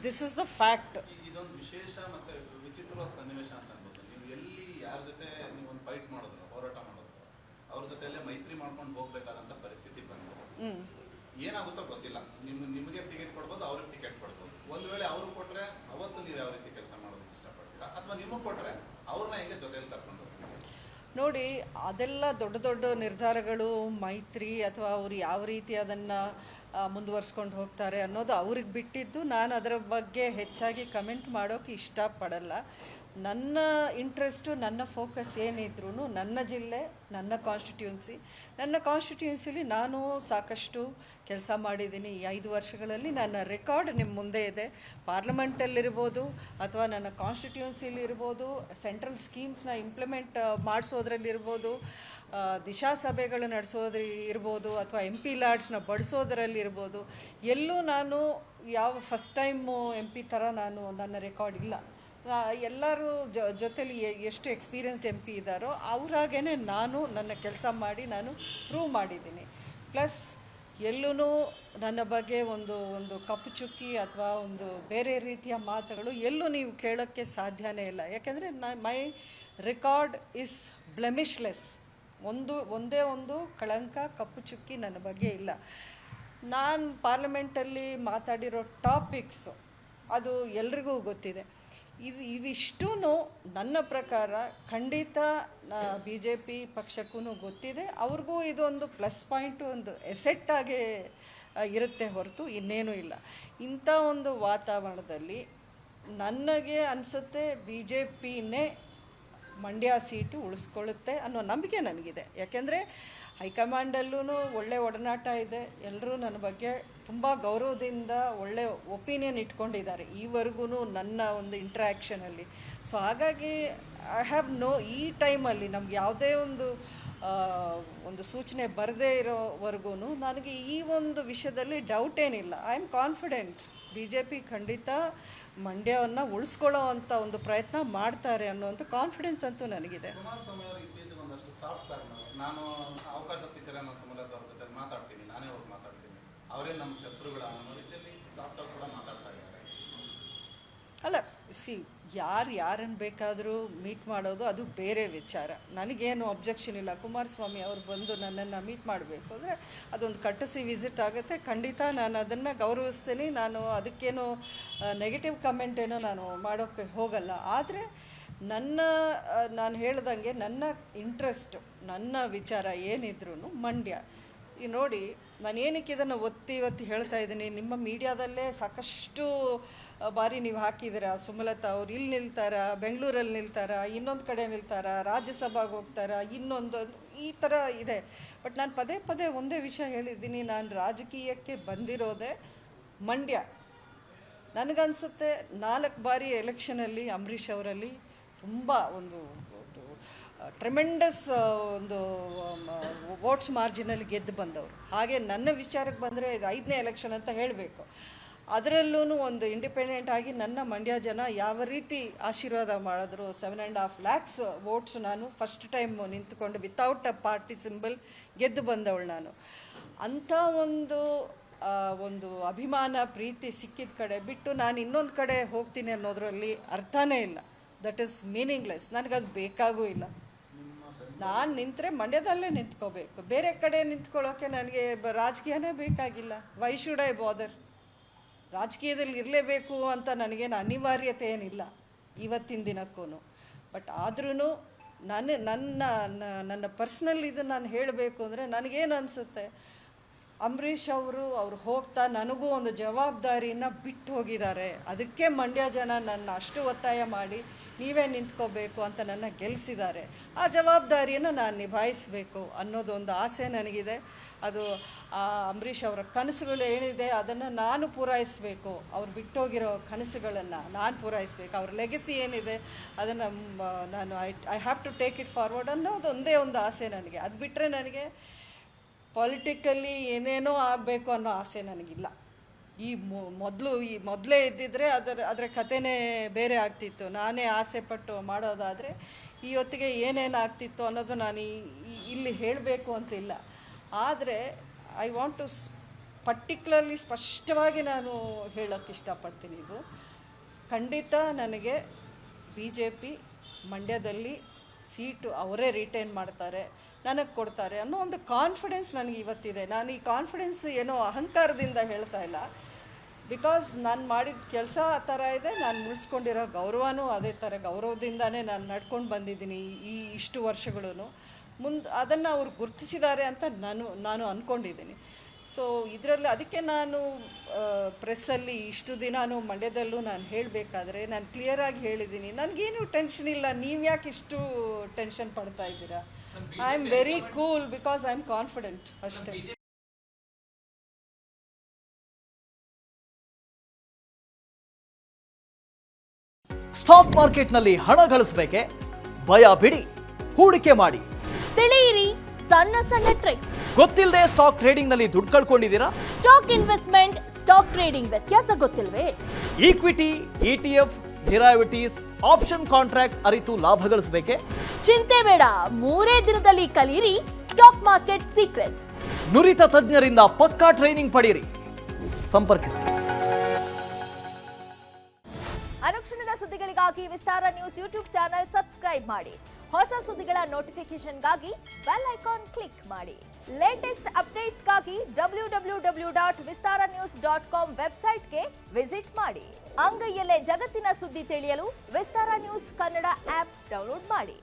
This is the fact. ಇದೊಂದು ವಿಶೇಷ ಮತ್ತೆ ವಿಚಿತ್ರವಾದ ಸನ್ನಿವೇಶ ಅಂತ ಅನ್ಬೋದು. ನೀವು ಎಲ್ಲಿ ಯಾರ ಜೊತೆ ನೀವು ಒಂದು ಫೈಟ್ ಮಾಡಿದ್ರು, ಹೋರಾಟ ಮಾಡಿದ್ರು, ಅವ್ರ ಜೊತೆಯಲ್ಲೇ ಮೈತ್ರಿ ಮಾಡ್ಕೊಂಡು ಹೋಗ್ಬೇಕಾದಂತ ಪರಿಸ್ಥಿತಿ ಬಂತು. ಏನಾಗುತ್ತೋ ಗೊತ್ತಿಲ್ಲ. ನಿಮಗೆ ಟಿಕೆಟ್ ಕೊಡ್ಬೋದು, ಅವ್ರಿಗೆ ಟಿಕೆಟ್ ಕೊಡ್ಬೋದು. ಒಂದ್ ವೇಳೆ ಅವ್ರು ಕೊಟ್ರೆ ಅವತ್ತು ನೀವು ಯಾವ ರೀತಿ ಕೆಲಸ ಮಾಡೋದಕ್ಕೆ ಇಷ್ಟಪಡ್ತೀರಾ, ಅಥವಾ ನಿಮಗೆ ಕೊಟ್ರೆ ಅವ್ರನ್ನ ಹೆಂಗೆ ಜೊತೆಯಲ್ಲಿ ಕರ್ಕೊಂಡು ಹೋಗ್ತೀರಾ? ನೋಡಿ, ಅದೆಲ್ಲ ದೊಡ್ಡ ದೊಡ್ಡ ನಿರ್ಧಾರಗಳು, ಮೈತ್ರಿ ಅಥವಾ ಅವರು ಯಾವ ರೀತಿ ಅದನ್ನು ಮುಂದುವರ್ಸ್ಕೊಂಡು ಹೋಗ್ತಾರೆ ಅನ್ನೋದು ಅವ್ರಿಗೆ ಬಿಟ್ಟಿದ್ದು. ನಾನು ಅದರ ಬಗ್ಗೆ ಹೆಚ್ಚಾಗಿ ಕಮೆಂಟ್ ಮಾಡೋಕ್ಕೆ ಇಷ್ಟಪಡಲ್ಲ. ನನ್ನ ಇಂಟ್ರೆಸ್ಟು, ನನ್ನ ಫೋಕಸ್ ಏನಿದ್ರೂ ನನ್ನ ಜಿಲ್ಲೆ, ನನ್ನ ಕಾನ್ಸ್ಟಿಟ್ಯೂನ್ಸಿಲಿ ನಾನು ಸಾಕಷ್ಟು ಕೆಲಸ ಮಾಡಿದ್ದೀನಿ. ಈ 5 ವರ್ಷಗಳಲ್ಲಿ ನನ್ನ ರೆಕಾರ್ಡ್ ನಿಮ್ಮ ಮುಂದೆ ಇದೆ. ಪಾರ್ಲಿಮೆಂಟಲ್ಲಿರ್ಬೋದು ಅಥವಾ ನನ್ನ ಕಾನ್ಸ್ಟಿಟ್ಯೂನ್ಸಿಲಿ ಇರ್ಬೋದು, ಸೆಂಟ್ರಲ್ ಸ್ಕೀಮ್ಸ್ನ ಇಂಪ್ಲಿಮೆಂಟ್ ಮಾಡಿಸೋದ್ರಲ್ಲಿರ್ಬೋದು, ದಿಶಾ ಸಭೆಗಳು ನಡೆಸೋದ್ರ ಇರ್ಬೋದು, ಅಥವಾ MP ಲಾಡ್ಸ್ನ ಬಡಿಸೋದ್ರಲ್ಲಿರ್ಬೋದು, ಎಲ್ಲೂ ನಾನು ಯಾವ ಫಸ್ಟ್ ಟೈಮು MP ಥರ ನನ್ನ ರೆಕಾರ್ಡ್ ಇಲ್ಲ. ಎಲ್ಲರೂ ಜೊತೆಲಿ ಎಷ್ಟು ಎಕ್ಸ್ಪೀರಿಯನ್ಸ್ಡ್ MP ಇದ್ದಾರೋ ಅವ್ರಾಗೇ ನಾನು ನನ್ನ ಕೆಲಸ ಮಾಡಿ ನಾನು ಪ್ರೂವ್ ಮಾಡಿದ್ದೀನಿ. ಪ್ಲಸ್ ಎಲ್ಲೂ ನನ್ನ ಬಗ್ಗೆ ಒಂದು ಕಪ್ಪು ಚುಕ್ಕಿ ಅಥವಾ ಒಂದು ಬೇರೆ ರೀತಿಯ ಮಾತುಗಳು ಎಲ್ಲೂ ನೀವು ಕೇಳೋಕ್ಕೆ ಸಾಧ್ಯನೇ ಇಲ್ಲ. ಯಾಕೆಂದರೆ ಮೈ ರೆಕಾರ್ಡ್ ಇಸ್ ಬ್ಲೆಮಿಶ್ಲೆಸ್. ಒಂದೇ ಒಂದು ಕಳಂಕ, ಕಪ್ಪು ಚುಕ್ಕಿ ನನ್ನ ಬಗ್ಗೆ ಇಲ್ಲ. ನಾನು ಪಾರ್ಲಿಮೆಂಟಲ್ಲಿ ಮಾತಾಡಿರೋ ಟಾಪಿಕ್ಸು ಅದು ಎಲ್ರಿಗೂ ಗೊತ್ತಿದೆ. ಇವಿಷ್ಟೂ ನನ್ನ ಪ್ರಕಾರ ಖಂಡಿತ BJP ಪಕ್ಷಕ್ಕೂ ಗೊತ್ತಿದೆ. ಅವ್ರಿಗೂ ಇದೊಂದು ಪ್ಲಸ್ ಪಾಯಿಂಟು, ಒಂದು ಎಸೆಟ್ಟಾಗಿ ಇರುತ್ತೆ ಹೊರತು ಇನ್ನೇನೂ ಇಲ್ಲ. ಇಂಥ ಒಂದು ವಾತಾವರಣದಲ್ಲಿ ನನಗೆ ಅನಿಸುತ್ತೆ BJPನೇ ಮಂಡ್ಯ ಸೀಟು ಉಳಿಸ್ಕೊಳ್ಳುತ್ತೆ ಅನ್ನೋ ನಂಬಿಕೆ ನನಗಿದೆ. ಯಾಕೆಂದರೆ ಹೈಕಮಾಂಡಲ್ಲೂ ಒಳ್ಳೆ ಒಡನಾಟ ಇದೆ. ಎಲ್ಲರೂ ನನ್ನ ಬಗ್ಗೆ ತುಂಬ ಗೌರವದಿಂದ ಒಳ್ಳೆ ಒಪಿನಿಯನ್ ಇಟ್ಕೊಂಡಿದ್ದಾರೆ ಈವರೆಗೂ ನನ್ನ ಒಂದು ಇಂಟ್ರ್ಯಾಕ್ಷನಲ್ಲಿ. ಸೊ ಹಾಗಾಗಿ ಐ ಹ್ಯಾವ್ ಈ ಟೈಮಲ್ಲಿ ನಮ್ಗೆ ಯಾವುದೇ ಒಂದು ಸೂಚನೆ ಬರದೇ ಇರೋವರೆಗೂ ನನಗೆ ಈ ಒಂದು ವಿಷಯದಲ್ಲಿ ಡೌಟ್ ಏನಿಲ್ಲ. ಐ ಆಮ್ ಕಾನ್ಫಿಡೆಂಟ್ BJP ಖಂಡಿತ ಮಂಡ್ಯವನ್ನು ಉಳಿಸ್ಕೊಳ್ಳೋ ಅಂಥ ಒಂದು ಪ್ರಯತ್ನ ಮಾಡ್ತಾರೆ ಅನ್ನೋಂಥ ಕಾನ್ಫಿಡೆನ್ಸ್ ಅಂತೂ ನನಗಿದೆ. ಕುಮಾರಸ್ವಾಮಿ ಅವರು ಇತ್ತೀಚೆಗೆ ಒಂದಷ್ಟು ಸಾಫ್ಟ್ ನಾನು ಅವಕಾಶ ಸಿಕ್ಕರೆ ನಾನು ಸುಮಲತಾ ಅವ್ರ ಜೊತೆ ಮಾತಾಡ್ತೀನಿ, ನಾನೇ ಹೋಗಿ ಮಾತಾಡ್ತೀನಿ, ಅವರೇ ನಮ್ಮ ಶತ್ರುಗಳ ಅನ್ನೋ ರೀತಿಯಲ್ಲಿ ಸಾಫ್ಟ್ ಆಗಿ ಕೂಡ ಮಾತಾಡ್ತಾ ಇದ್ದಾರೆ. ಅಲ್ಲ, ಯಾರನ್ನು ಬೇಕಾದರೂ ಮೀಟ್ ಮಾಡೋದು ಅದು ಬೇರೆ ವಿಚಾರ. ನನಗೇನು ಅಬ್ಜೆಕ್ಷನ್ ಇಲ್ಲ. ಕುಮಾರಸ್ವಾಮಿ ಅವರು ಬಂದು ನನ್ನನ್ನು ಮೀಟ್ ಮಾಡಬೇಕು ಅಂದರೆ ಅದೊಂದು ಕಟ್ಟಸಿ ವಿಸಿಟ್ ಆಗುತ್ತೆ. ಖಂಡಿತ ನಾನು ಅದನ್ನು ಗೌರವಿಸ್ತೀನಿ. ನಾನು ಅದಕ್ಕೇನು ನೆಗೆಟಿವ್ ಕಮೆಂಟ್ ಏನೋ ನಾನು ಮಾಡೋಕ್ಕೆ ಹೋಗಲ್ಲ. ಆದರೆ ನಾನು ಹೇಳ್ದಂಗೆ ನನ್ನ ಇಂಟ್ರೆಸ್ಟು, ನನ್ನ ವಿಚಾರ ಏನಿದ್ರೂ ಮಂಡ್ಯ. ನೋಡಿ, ನಾನು ಏನಕ್ಕೆ ಇದನ್ನು ಒತ್ತಿ ಹೇಳ್ತಾ ಇದ್ದೀನಿ, ನಿಮ್ಮ ಮೀಡಿಯಾದಲ್ಲೇ ಸಾಕಷ್ಟು ಬಾರಿ ನೀವು ಹಾಕಿದ್ದೀರಾ, ಸುಮಲತಾ ಅವ್ರು ಇಲ್ಲಿ ನಿಲ್ತಾರಾ, ಬೆಂಗಳೂರಲ್ಲಿ ನಿಲ್ತಾರಾ, ಇನ್ನೊಂದು ಕಡೆ ನಿಲ್ತಾರಾ, ರಾಜ್ಯಸಭೆಗೆ ಹೋಗ್ತಾರಾ, ಈ ಥರ ಇದೆ. ಬಟ್ ನಾನು ಪದೇ ಒಂದೇ ವಿಷಯ ಹೇಳಿದ್ದೀನಿ, ನಾನು ರಾಜಕೀಯಕ್ಕೆ ಬಂದಿರೋದೇ ಮಂಡ್ಯ. ನನಗನ್ಸುತ್ತೆ 4 ಬಾರಿ ಎಲೆಕ್ಷನಲ್ಲಿ ಅಂಬರೀಷ್ ಅವರಲ್ಲಿ ತುಂಬ ಒಂದು ಟ್ರೆಮೆಂಡಸ್ ಒಂದು ವೋಟ್ಸ್ ಮಾರ್ಜಿನಲ್ಲಿ ಗೆದ್ದು ಬಂದವರು. ಹಾಗೆ ನನ್ನ ವಿಚಾರಕ್ಕೆ ಬಂದರೆ ಇದು 5ನೇ ಎಲೆಕ್ಷನ್ ಅಂತ ಹೇಳಬೇಕು. ಅದರಲ್ಲೂ ಒಂದು ಇಂಡಿಪೆಂಡೆಂಟ್ ಆಗಿ ನನ್ನ ಮಂಡ್ಯ ಜನ ಯಾವ ರೀತಿ ಆಶೀರ್ವಾದ ಮಾಡಿದ್ರು. 7.5 lakhs ವೋಟ್ಸ್ ನಾನು ಫಸ್ಟ್ ಟೈಮ್ ನಿಂತ್ಕೊಂಡು ವಿತೌಟ್ ಅ ಪಾರ್ಟಿ ಸಿಂಬಲ್ ಗೆದ್ದು ಬಂದವಳು ನಾನು. ಅಂಥ ಒಂದು ಅಭಿಮಾನ, ಪ್ರೀತಿ ಸಿಕ್ಕಿದ ಕಡೆ ಬಿಟ್ಟು ನಾನು ಇನ್ನೊಂದು ಕಡೆ ಹೋಗ್ತೀನಿ ಅನ್ನೋದರಲ್ಲಿ ಅರ್ಥನೇ ಇಲ್ಲ. That is meaningless. ನನಗದು ಬೇಕಾಗೂ ಇಲ್ಲ. ನಾನು ನಿಂತರೆ ಮಂಡ್ಯದಲ್ಲೇ ನಿಂತ್ಕೋಬೇಕು. ಬೇರೆ ಕಡೆ ನಿಂತ್ಕೊಳ್ಳೋಕ್ಕೆ ನನಗೆ ರಾಜಕೀಯನೇ ಬೇಕಾಗಿಲ್ಲ. ವೈ ಶುಡ್ ಐ ಬಾದರ್? ರಾಜಕೀಯದಲ್ಲಿ ಇರಲೇಬೇಕು ಅಂತ ನನಗೇನು ಅನಿವಾರ್ಯತೆ ಏನಿಲ್ಲ ಇವತ್ತಿನ ದಿನಕ್ಕೂ. ಬಟ್ ಆದ್ರೂ ನನ್ನ ಪರ್ಸ್ನಲ್ ಇದು ನಾನು ಹೇಳಬೇಕು ಅಂದರೆ ನನಗೇನು ಅನಿಸುತ್ತೆ, ಅಂಬರೀಷ್ ಅವರು ಹೋಗ್ತಾ ನನಗೂ ಒಂದು ಜವಾಬ್ದಾರಿನ ಬಿಟ್ಟು ಹೋಗಿದ್ದಾರೆ. ಅದಕ್ಕೆ ಮಂಡ್ಯ ಜನ ನನ್ನ ಅಷ್ಟು ಒತ್ತಾಯ ಮಾಡಿ ನೀವೇ ನಿಂತ್ಕೋಬೇಕು ಅಂತ ನನ್ನ ಗೆಲ್ಲಿಸಿದ್ದಾರೆ. ಆ ಜವಾಬ್ದಾರಿಯನ್ನು ನಾನು ನಿಭಾಯಿಸಬೇಕು ಅನ್ನೋದೊಂದು ಆಸೆ ನನಗಿದೆ. ಅದು ಅಂಬರೀಷ್ ಅವರ ಕನಸುಗಳು ಏನಿದೆ ಅದನ್ನು ನಾನು ಪೂರೈಸಬೇಕು. ಅವ್ರು ಬಿಟ್ಟೋಗಿರೋ ಕನಸುಗಳನ್ನು ನಾನು ಪೂರೈಸಬೇಕು. ಅವ್ರ ಲೆಗಸಿ ಏನಿದೆ ಅದನ್ನು ನಾನು I have to take it forward ಅನ್ನೋದು ಒಂದೇ ಒಂದು ಆಸೆ ನನಗೆ. ಅದು ಬಿಟ್ಟರೆ ನನಗೆ ಪಾಲಿಟಿಕಲ್ಲಿ ಏನೇನೋ ಆಗಬೇಕು ಅನ್ನೋ ಆಸೆ ನನಗಿಲ್ಲ. ಮೊದಲೇ ಇದ್ದಿದ್ರೆ ಅದರ ಕಥೆನೇ ಬೇರೆ ಆಗ್ತಿತ್ತು. ನಾನೇ ಆಸೆ ಪಟ್ಟು ಮಾಡೋದಾದರೆ ಈ ಹೊತ್ತಿಗೆ ಏನೇನು ಆಗ್ತಿತ್ತು ಅನ್ನೋದು ನಾನು ಇಲ್ಲಿ ಹೇಳಬೇಕು ಅಂತಿಲ್ಲ. ಆದರೆ ಐ ವಾಂಟ್ ಟು ಪರ್ಟಿಕ್ಯುಲರ್ಲಿ ಸ್ಪಷ್ಟವಾಗಿ ನಾನು ಹೇಳೋಕ್ಕೆ ಇಷ್ಟಪಡ್ತೀನಿ. ಇದು ಖಂಡಿತ ನನಗೆ BJP ಮಂಡ್ಯದಲ್ಲಿ ಸೀಟು ಅವರೇ ರಿಟೈನ್ ಮಾಡ್ತಾರೆ, ನನಗೆ ಕೊಡ್ತಾರೆ ಅನ್ನೋ ಒಂದು ಕಾನ್ಫಿಡೆನ್ಸ್ ನನಗೆ ಇವತ್ತಿದೆ. ನಾನು ಈ ಕಾನ್ಫಿಡೆನ್ಸ್ ಏನೋ ಅಹಂಕಾರದಿಂದ ಹೇಳ್ತಾ ಇಲ್ಲ, ಬಿಕಾಸ್ ನಾನು ಮಾಡಿದ ಕೆಲಸ ಆ ಥರ ಇದೆ, ನಾನು ಮುಳಿಸ್ಕೊಂಡಿರೋ ಗೌರವನೂ ಅದೇ ಥರ ಗೌರವದಿಂದನೇ ನಾನು ನಡ್ಕೊಂಡು ಬಂದಿದ್ದೀನಿ ಇಷ್ಟು ವರ್ಷಗಳೂ. ಅದನ್ನು ಅವ್ರು ಗುರುತಿಸಿದ್ದಾರೆ ಅಂತ ನಾನು ಅಂದ್ಕೊಂಡಿದ್ದೀನಿ. ಸೊ ಇದರಲ್ಲಿ ಅದಕ್ಕೆ ನಾನು ಪ್ರೆಸ್ಸಲ್ಲಿ ಇಷ್ಟು ದಿನಾನು ಮಂಡ್ಯದಲ್ಲೂ ನಾನು ಹೇಳಬೇಕಾದ್ರೆ ನಾನು ಕ್ಲಿಯರಾಗಿ ಹೇಳಿದ್ದೀನಿ, ನನಗೇನು ಟೆನ್ಷನ್ ಇಲ್ಲ, ನೀವು ಯಾಕೆ ಇಷ್ಟು ಟೆನ್ಷನ್ ಪಡ್ತಾ ಇದ್ದೀರಾ. I am very cool because I am confident ಅಷ್ಟೇ. ಸ್ಟಾಕ್ ಮಾರ್ಕೆಟ್ನಲ್ಲಿ ಹಣ ಗಳಿಸಬೇಕೆ? ಭಯ ಬಿಡಿ, ಹೂಡಿಕೆ ಮಾಡಿ. ತಿಳಿಯಿರಿ ಸಣ್ಣ ಸಣ್ಣ ಟ್ರಿಕ್ಸ್. ಗೊತ್ತಿಲ್ಲದೆ ಸ್ಟಾಕ್ ಟ್ರೇಡಿಂಗ್ ನಲ್ಲಿ ದುಡ್ಡು ಕಳ್ಕೊಂಡಿದ್ದೀರಾ? ಸ್ಟಾಕ್ ಇನ್ವೆಸ್ಟ್ಮೆಂಟ್, ಸ್ಟಾಕ್ ಟ್ರೇಡಿಂಗ್ ವ್ಯತ್ಯಾಸ ಗೊತ್ತಿಲ್ವೇ? Equity, ETF, derivatives, option contract ಅರಿತು ಲಾಭ ಗಳಿಸಬೇಕೆ? ಚಿಂತೆ ಬೇಡ, 3 ದಿನದಲ್ಲಿ ಕಲಿಯಿರಿ ಸ್ಟಾಕ್ ಮಾರ್ಕೆಟ್ ಸೀಕ್ರೆಟ್ಸ್. ನುರಿತ ತಜ್ಞರಿಂದ ಪಕ್ಕಾ ಟ್ರೈನಿಂಗ್ ಪಡೆಯಿರಿ. ಸಂಪರ್ಕಿಸಿ. ಅನುಕ್ಷಣದ ಸುದ್ದಿಗಳಿಗಾಗಿ ವಿಸ್ತಾರ ನ್ಯೂಸ್ ಯೂಟ್ಯೂಬ್ ಚಾನೆಲ್ ಸಬ್ಸ್ಕ್ರೈಬ್ ಮಾಡಿ. ಹೊಸ ಸುದ್ದಿಗಳ ನೋಟಿಫಿಕೇಶನ್ಗಾಗಿ ಬೆಲ್ ಐಕಾನ್ ಕ್ಲಿಕ್ ಮಾಡಿ. ಲೇಟೆಸ್ಟ್ ಅಪ್ಡೇಟ್ಸ್ಗಾಗಿ www.vistaranews.com ವೆಬ್ಸೈಟ್ಗೆ ವಿಸಿಟ್ ಮಾಡಿ. ಅಂಗೈಯಲ್ಲೇ ಜಗತ್ತಿನ ಸುದ್ದಿ ತಿಳಿಯಲು ವಿಸ್ತಾರ ನ್ಯೂಸ್ ಕನ್ನಡ ಆಪ್ ಡೌನ್ಲೋಡ್ ಮಾಡಿ.